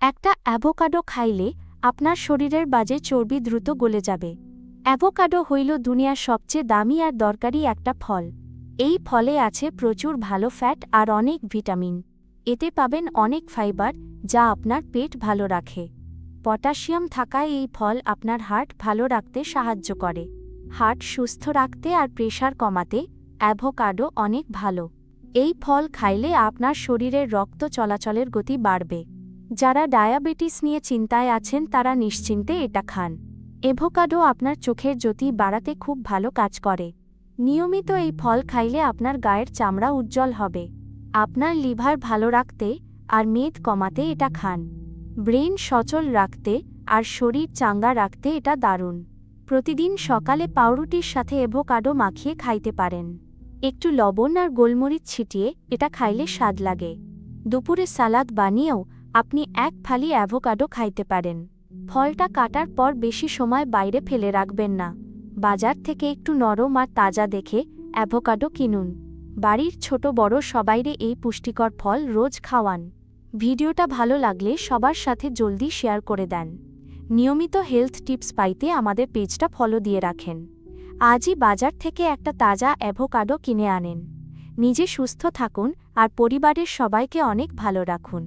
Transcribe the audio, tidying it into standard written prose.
একটা অ্যাভোকাডো খাইলে আপনার শরীরের বাজে চর্বি দ্রুত গলে যাবে। অ্যাভোকাডো হইল দুনিয়ার সবচেয়ে দামি আর দরকারি একটা ফল। এই ফলে আছে প্রচুর ভালো ফ্যাট আর অনেক ভিটামিন। এতে পাবেন অনেক ফাইবার, যা আপনার পেট ভালো রাখে। পটাশিয়াম থাকায় এই ফল আপনার হার্ট ভালো রাখতে সাহায্য করে। হার্ট সুস্থ রাখতে আর প্রেশার কমাতে অ্যাভোকাডো অনেক ভালো। এই ফল খাইলে আপনার শরীরের রক্ত চলাচলের গতি বাড়বে। যারা ডায়াবেটিস নিয়ে চিন্তায় আছেন তারা নিশ্চিন্তে এটা খান। অ্যাভোকাডো আপনার চোখের জ্যোতি বাড়াতে খুব ভালো কাজ করে। নিয়মিত এই ফল খাইলে আপনার গায়ের চামড়া উজ্জ্বল হবে। আপনার লিভার ভালো রাখতে আর মেদ কমাতে এটা খান। ব্রেন সচল রাখতে আর শরীর চাঙ্গা রাখতে এটা দারুণ। প্রতিদিন সকালে পাউরুটির সাথে অ্যাভোকাডো মাখিয়ে খাইতে পারেন। একটু লবণ আর গোলমরিচ ছিটিয়ে এটা খাইলে স্বাদ লাগে। দুপুরে সালাদ বানিয়েও আপনি এক ফালি অ্যাভোকাডো খাইতে পারেন। ফলটা কাটার পর বেশি সময় বাইরে ফেলে রাখবেন না। বাজার থেকে একটু নরম আর তাজা দেখে অ্যাভোকাডো কিনুন। বাড়ির ছোট বড় সবাইরে এই পুষ্টিকর ফল রোজ খাওয়ান। ভিডিওটা ভালো লাগলে সবার সাথে জলদি শেয়ার করে দেন। নিয়মিত হেলথ টিপস পাইতে আমাদের পেজটা ফলো দিয়ে রাখেন। আজই বাজার থেকে একটা তাজা অ্যাভোকাডো কিনে আনেন। নিজে সুস্থ থাকুন আর পরিবারের সবাইকে অনেক ভালো রাখুন।